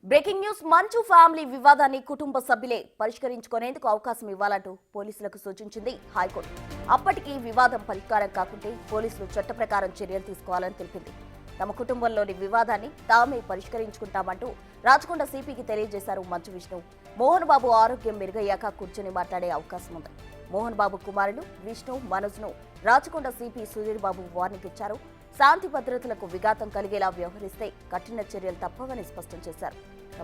Breaking news మంచు family వివాదాన్ని కుటుంబ సభ్యులే పరిష్కరించుకునేందుకు అవకాశం ఇవ్వాలంటూ పోలీసులకు సూచించింది హైకోర్టు. అప్పటికి వివాదం పరిష్కారం కాకుంటే పోలీసులు చట్ట ప్రకారం చర్యలు తీసుకోవాలని తెలిపింది. తమ కుటుంబంలోని వివాదాన్ని తామే పరిష్కరించుకుంటామంటూ రాచకొండ సిపికి తెలియజేశారు మంచు విష్ణు. మోహన్ బాబు ఆరోగ్యం మెరుగయ్యాక కూర్చొని మాట్లాడే అవకాశం ఉంది. మోహన్ బాబు కుమారులు విష్ణు, మనోజ్ను రాచకొండ సిపి సుధీర్ బాబు వార్నింగ్ ఇచ్చారు. శాంతి భద్రతలకు విఘాతం కలిగేలా వ్యవహరిస్తే కఠిన చర్యలు తప్పవని స్పష్టం చేశారు.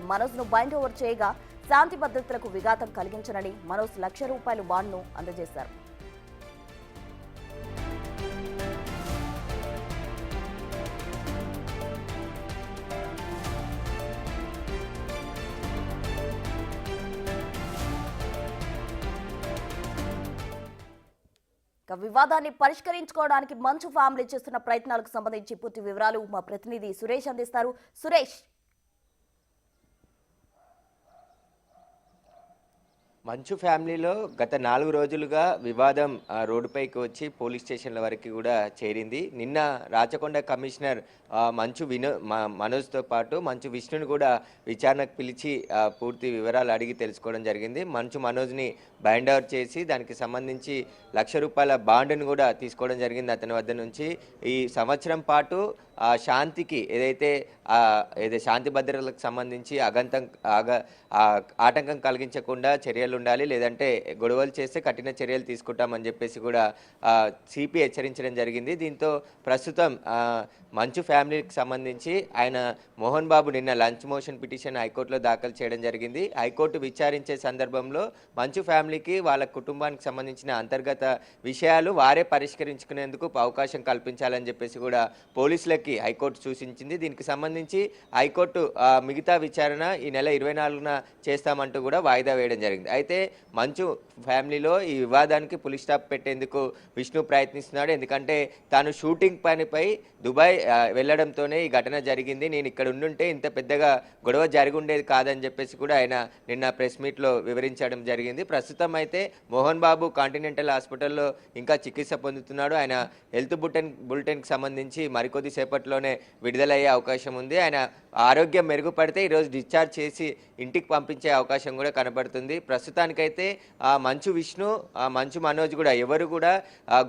మనోజ్ను బైండ్ ఓవర్ చేయగా శాంతి భద్రతలకు విఘాతం కలిగించనని మనోజ్ ₹1,00,000 బాండ్ను అందజేశారు. వివాదాన్ని పరిష్కరించుకోవడానికి మంచు ఫ్యామిలీ చేస్తున్న ప్రయత్నాలకు సంబంధించి పూర్తి వివరాలు మా ప్రతినిధి సురేష్ అందిస్తారు. సురేష్, మంచు ఫ్యామిలీలో గత 4 రోజులుగా వివాదం రోడ్డుపైకి వచ్చి పోలీస్ స్టేషన్ల వరకు కూడా చేరింది. నిన్న రాచకొండ కమిషనర్ మంచు మనోజ్తో పాటు మంచు విష్ణుని కూడా విచారణకు పిలిచి పూర్తి వివరాలు అడిగి తెలుసుకోవడం జరిగింది. మంచు మనోజ్ని బైండ్ ఓవర్ చేసి దానికి సంబంధించి ₹1,00,000 బాండ్ను కూడా తీసుకోవడం జరిగింది అతని వద్ద నుంచి. ఈ సంవత్సరం పాటు శాంతికి ఏదైతే శాంతి భద్రతలకు సంబంధించి ఆటంకం కలిగించకుండా చర్యలు ఉండాలి, లేదంటే గొడవలు చేస్తే కఠిన చర్యలు తీసుకుంటామని చెప్పేసి కూడా సిపి హెచ్చరించడం జరిగింది. దీంతో ప్రస్తుతం మంచు ఫ్యామిలీకి సంబంధించి ఆయన మోహన్ బాబు నిన్న లంచ్ మోషన్ పిటిషన్ హైకోర్టులో దాఖలు చేయడం జరిగింది. హైకోర్టు విచారించే సందర్భంలో మంచు ఫ్యామిలీకి వాళ్ళ కుటుంబానికి సంబంధించిన అంతర్గత విషయాలు వారే పరిష్కరించుకునేందుకు అవకాశం కల్పించాలని చెప్పేసి కూడా పోలీసులకి హైకోర్టు సూచించింది. దీనికి సంబంధించి హైకోర్టు మిగతా విచారణ ఈ నెల 24న చేస్తామంటూ కూడా వాయిదా వేయడం జరిగింది. అయితే మంచు ఫ్యామిలీలో ఈ వివాదానికి పులి స్టాప్ పెట్టేందుకు విష్ణు ప్రయత్నిస్తున్నాడు. ఎందుకంటే తాను షూటింగ్ పనిపై దుబాయ్ వెళ్లడంతోనే ఈ ఘటన జరిగింది, నేను ఇక్కడ ఉండుంటే ఇంత పెద్దగా గొడవ జరిగి ఉండేది కాదని చెప్పేసి కూడా ఆయన నిన్న ప్రెస్ మీట్లో వివరించడం జరిగింది. ప్రస్తుతం అయితే మోహన్ బాబు కాంటినెంటల్ హాస్పిటల్లో ఇంకా చికిత్స పొందుతున్నాడు. ఆయన హెల్త్ బులెటిన్కి సంబంధించి మరికొద్ది సేపట్లోనే విడుదలయ్యే అవకాశం ఉంది. ఆయన ఆరోగ్యం మెరుగుపడితే ఈరోజు డిశ్చార్జ్ చేసి ఇంటికి పంపించే అవకాశం కూడా కనబడుతుంది. ప్రస్తుతానికైతే మంచు విష్ణు, మంచు మనోజ్ కూడా ఎవరు కూడా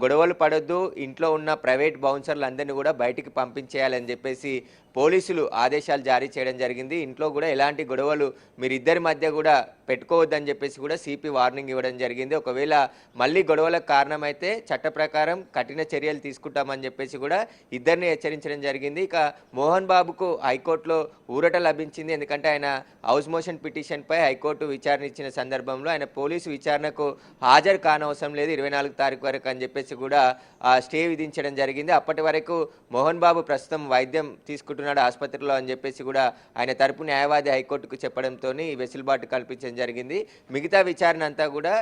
గొడవలు పడొద్దు, ఇంట్లో ఉన్న ప్రైవేట్ బౌన్సర్లు అందరినీ కూడా బయటికి పంపించేయాలని చెప్పేసి పోలీసులు ఆదేశాలు జారీ చేయడం జరిగింది. ఇంట్లో కూడా ఎలాంటి గొడవలు మీరిద్దరి మధ్య కూడా పెట్టుకోవద్దని చెప్పేసి కూడా సిపి వార్నింగ్ ఇవ్వడం జరిగింది. ఒకవేళ మళ్ళీ గొడవలకు కారణమైతే చట్ట ప్రకారం కఠిన చర్యలు తీసుకుంటామని చెప్పేసి కూడా ఇద్దరిని హెచ్చరించడం జరిగింది. ఇక మోహన్ బాబుకు హైకోర్టులో ఊరట లభించింది. ఎందుకంటే ఆయన హౌస్ మోషన్ పిటిషన్పై హైకోర్టు విచారణ ఇచ్చిన సందర్భంలో ఆయన పోలీసు విచారణకు హాజరు కానవసరం లేదు 24 తారీఖు వరకు అని చెప్పేసి కూడా స్టే విధించడం జరిగింది. అప్పటి వరకు మోహన్ బాబు ప్రస్తుతం వైద్యం తీసుకుంటున్నాడు ఆసుపత్రిలో అని చెప్పేసి కూడా ఆయన తరపు న్యాయవాది హైకోర్టుకు చెప్పడంతో ఈ వెసులుబాటు కల్పించడం జరిగింది. మిగతా విచారణ అంతా కూడా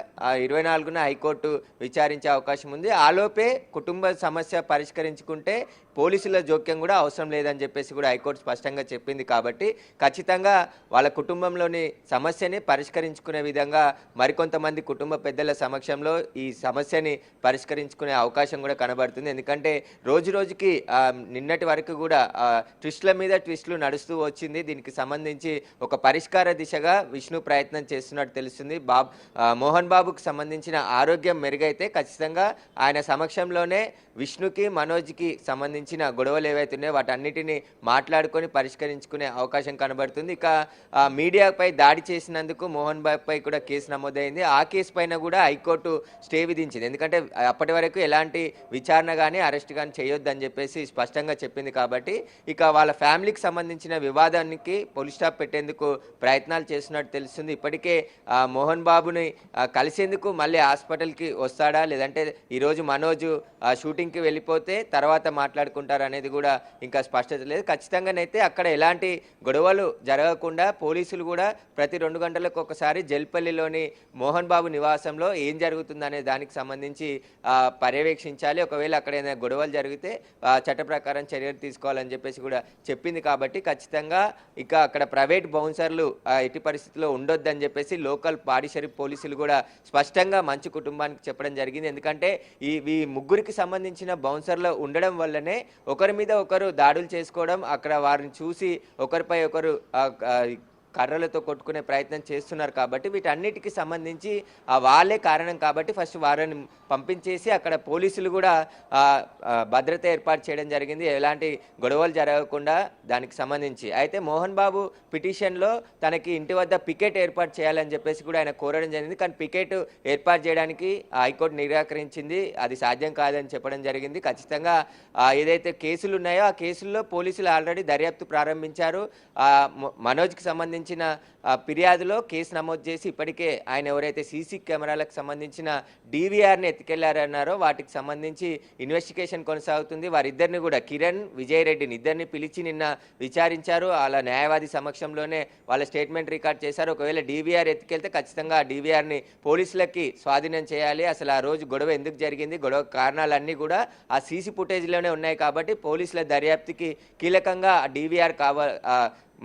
24న హైకోర్టు విచారించే అవకాశం ఉంది. ఆలోపే కుటుంబ సమస్య పరిష్కరించుకుంటే పోలీసుల జోక్యం కూడా అవసరం లేదని చెప్పేసి కూడా హైకోర్టు స్పష్టంగా చెప్పింది. కాబట్టి ఖచ్చితంగా వాళ్ళ కుటుంబంలోని సమస్యని పరిష్కరించుకునే విధంగా మరికొంతమంది కుటుంబ పెద్దల సమక్షంలో ఈ సమస్యని పరిష్కరించుకునే అవకాశం కూడా కనబడుతుంది. ఎందుకంటే రోజు రోజుకి నిన్నటి వరకు కూడా ట్విస్టుల మీద ట్విస్టులు నడుస్తూ వచ్చింది. దీనికి సంబంధించి ఒక పరిష్కార దిశగా విష్ణు ప్రయత్నం చేస్తున్నట్టు తెలుస్తుంది. మోహన్ బాబుకు సంబంధించిన ఆరోగ్యం మెరుగైతే ఖచ్చితంగా ఆయన సమక్షంలోనే విష్ణుకి మనోజ్కి సంబంధించిన గొడవలు ఏవైతున్నాయో వాటన్నిటిని మాట్లాడుకొని పరిష్కరించుకునే అవకాశం కనబడుతుంది. ఇక మీడియాపై దాడి చేసినందుకు మోహన్ బాబుపై కూడా కేసు నమోదైంది. ఆ కేసు పైన కూడా హైకోర్టు స్టే విధించింది. ఎందుకంటే అప్పటి వరకు ఎలాంటి విచారణ కానీ అరెస్ట్ కానీ చేయొద్దని చెప్పేసి స్పష్టంగా చెప్పింది. కాబట్టి ఇక వాళ్ళ ఫ్యామిలీకి సంబంధించిన వివాదానికి పులి స్టాప్ పెట్టేందుకు ప్రయత్నాలు చేస్తున్నట్టు తెలుస్తుంది. ఇప్పటికే మోహన్ బాబుని కలిసేందుకు మళ్ళీ హాస్పిటల్కి వస్తాడా, లేదంటే ఈరోజు మనోజ్ షూటింగ్కి వెళ్ళిపోతే తర్వాత మాట్లాడుకుంటారు అనేది కూడా ఇంకా స్పష్టత లేదు. ఖచ్చితంగానైతే అక్కడ ఎలాంటి గొడవలు జరగకుండా పోలీసులు కూడా ప్రతి 2 గంటలకు ఒకసారి జల్పల్లిలోని మోహన్ బాబు నివాసంలో ఏం జరుగుతుందనే దానికి సంబంధించి పర్యవేక్షించాలి. ఒకవేళ అక్కడ ఏదైనా గొడవలు జరిగితే చట్ట ప్రకారం చర్యలు తీసుకోవాలని చెప్పేసి కూడా చెప్పింది. కాబట్టి ఖచ్చితంగా ఇక అక్కడ ప్రైవేట్ బౌన్సర్లు ఎట్టి పరిస్థితుల్లో ఉండొద్దని చెప్పేసి లోకల్ పాడి షరీఫ్ పోలీసులు కూడా స్పష్టంగా మంచు కుటుంబానికి చెప్పడం జరిగింది. ఎందుకంటే ఈ ముగ్గురికి సంబంధించిన బౌన్సర్లు ఉండడం వల్లనే ఒకరి మీద ఒకరు దాడులు చేసుకోవడం, అక్కడ వారిని చూసి ఒకరిపై ఒకరు కర్రలతో కొట్టుకునే ప్రయత్నం చేస్తున్నారు కాబట్టి వీటన్నిటికి సంబంధించి వాళ్ళే కారణం కాబట్టి ఫస్ట్ వారిని పంపించేసి అక్కడ పోలీసులు కూడా భద్రత ఏర్పాటు చేయడం జరిగింది, ఎలాంటి గొడవలు జరగకుండా దానికి సంబంధించి. అయితే మోహన్ బాబు పిటిషన్లో తనకి ఇంటి వద్ద పికెట్ ఏర్పాటు చేయాలని చెప్పేసి కూడా ఆయన కోరడం జరిగింది. కానీ పికెట్ ఏర్పాటు చేయడానికి హైకోర్టు నిరాకరించింది, అది సాధ్యం కాదని చెప్పడం జరిగింది. ఖచ్చితంగా ఏదైతే కేసులు ఉన్నాయో ఆ కేసుల్లో పోలీసులు ఆల్రెడీ దర్యాప్తు ప్రారంభించారు. మనోజ్కి సంబంధించిన ఫిర్యాదులో కేసు నమోదు చేసి ఇప్పటికే ఆయన ఎవరైతే సీసీ కెమెరాలకు సంబంధించిన డీవీఆర్ని ఎత్తుకెళ్లారన్నారో వాటికి సంబంధించి ఇన్వెస్టిగేషన్ కొనసాగుతుంది. వారిద్దరిని కూడా కిరణ్, విజయ్ రెడ్డిని ఇద్దరిని పిలిచి నిన్న విచారించారు. వాళ్ళ న్యాయవాది సమక్షంలోనే వాళ్ళ స్టేట్మెంట్ రికార్డ్ చేశారు. ఒకవేళ డీవీఆర్ ఎత్తుకెళ్తే ఖచ్చితంగా ఆ డీవీఆర్ని పోలీసులకి స్వాధీనం చేయాలి. అసలు ఆ రోజు గొడవ ఎందుకు జరిగింది, గొడవ కారణాలన్నీ కూడా ఆ సీసీ ఫుటేజ్లోనే ఉన్నాయి కాబట్టి పోలీసుల దర్యాప్తుకి కీలకంగా ఆ డీవీఆర్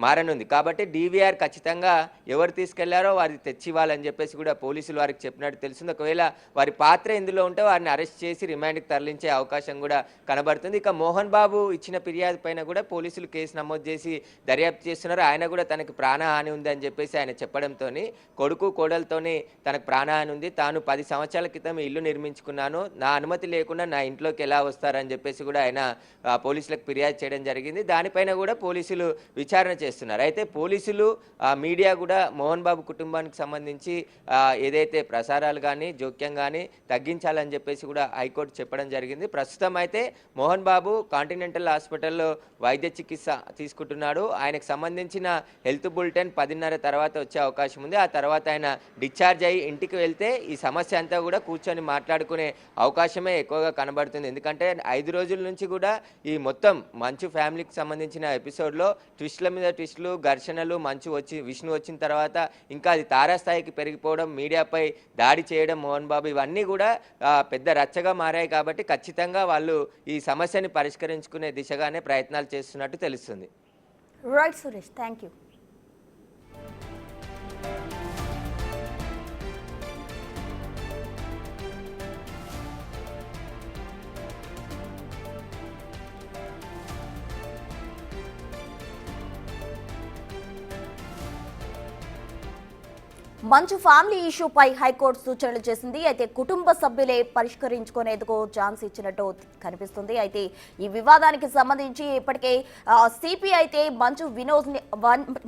మారనుంది. కాబట్టి డీవీఆర్ ఖచ్చితంగా ఎవరు తీసుకెళ్లారో వారికి తెచ్చివ్వాలని చెప్పేసి కూడా పోలీసులు వారికి చెప్పినట్టు తెలిసింది. ఒకవేళ వారి పాత్ర ఇందులో ఉంటే వారిని అరెస్ట్ చేసి రిమాండ్కి తరలించే అవకాశం కూడా కనబడుతుంది. ఇక మోహన్ బాబు ఇచ్చిన ఫిర్యాదు పైన కూడా పోలీసులు కేసు నమోదు చేసి దర్యాప్తు చేస్తున్నారు. ఆయన కూడా తనకు ప్రాణహాని ఉంది అని చెప్పేసి ఆయన చెప్పడంతో కొడుకు కోడలతోని తనకు ప్రాణహాని ఉంది, తాను 10 సంవత్సరాల క్రితం ఇల్లు నిర్మించుకున్నాను, నా అనుమతి లేకుండా నా ఇంట్లోకి ఎలా వస్తారని చెప్పేసి కూడా ఆయన పోలీసులకు ఫిర్యాదు చేయడం జరిగింది. దానిపైన కూడా పోలీసులు విచారణ చేస్తున్నారు. అయితే పోలీసులు మీడియా కూడా మోహన్ బాబు కుటుంబానికి సంబంధించి ఏదైతే ప్రసారాలు కానీ జోక్యం కానీ తగ్గించాలని చెప్పేసి కూడా హైకోర్టు చెప్పడం జరిగింది. ప్రస్తుతం అయితే మోహన్ బాబు కాంటినెంటల్ హాస్పిటల్లో వైద్య చికిత్స తీసుకుంటున్నాడు. ఆయనకు సంబంధించిన హెల్త్ బులెటిన్ 10:30 తర్వాత వచ్చే అవకాశం ఉంది. ఆ తర్వాత ఆయన డిశ్చార్జ్ అయ్యి ఇంటికి వెళ్తే ఈ సమస్య అంతా కూడా కూర్చొని మాట్లాడుకునే అవకాశమే ఎక్కువగా కనబడుతుంది. ఎందుకంటే 5 రోజుల నుంచి కూడా ఈ మొత్తం మంచు ఫ్యామిలీకి సంబంధించిన ఎపిసోడ్లో ట్విస్ట్ల మీద ట్విస్టులు, ఘర్షణలు, విష్ణు వచ్చిన తర్వాత ఇంకా అది తారాస్థాయికి పెరిగిపోవడం, మీడియాపై దాడి చేయడం మోహన్ బాబు, ఇవన్నీ కూడా పెద్ద రచ్చగా మారాయి. కాబట్టి ఖచ్చితంగా వాళ్ళు ఈ సమస్యని పరిష్కరించుకునే దిశగానే ప్రయత్నాలు చేస్తున్నట్టు తెలుస్తుంది. Right Suresh, thank you. మంచు ఫ్యామిలీ ఇష్యూపై హైకోర్టు సూచనలు చేసింది. అయితే కుటుంబ సభ్యులే పరిష్కరించుకునేందుకు ఛాన్స్ ఇచ్చినట్టు కనిపిస్తుంది. అయితే ఈ వివాదానికి సంబంధించి ఇప్పటికే సిపి అయితే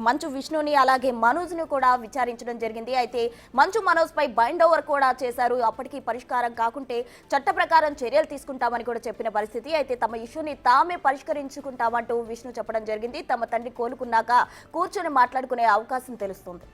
మంచు విష్ణుని అలాగే మనోజ్ని కూడా విచారించడం జరిగింది. అయితే మంచు మనోజ్పై బైండ్ ఓవర్ కూడా చేశారు. అప్పటికీ పరిష్కారం కాకుంటే చట్ట ప్రకారం చర్యలు తీసుకుంటామని కూడా చెప్పిన పరిస్థితి. అయితే తమ ఇష్యూని తామే పరిష్కరించుకుంటామంటూ విష్ణు చెప్పడం జరిగింది. తమ తండ్రి కోలుకున్నాక కూర్చొని మాట్లాడుకునే అవకాశం తెలుస్తుంది.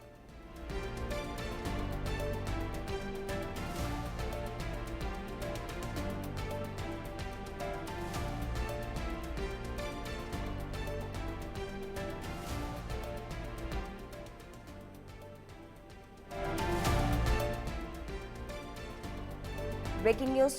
Breaking news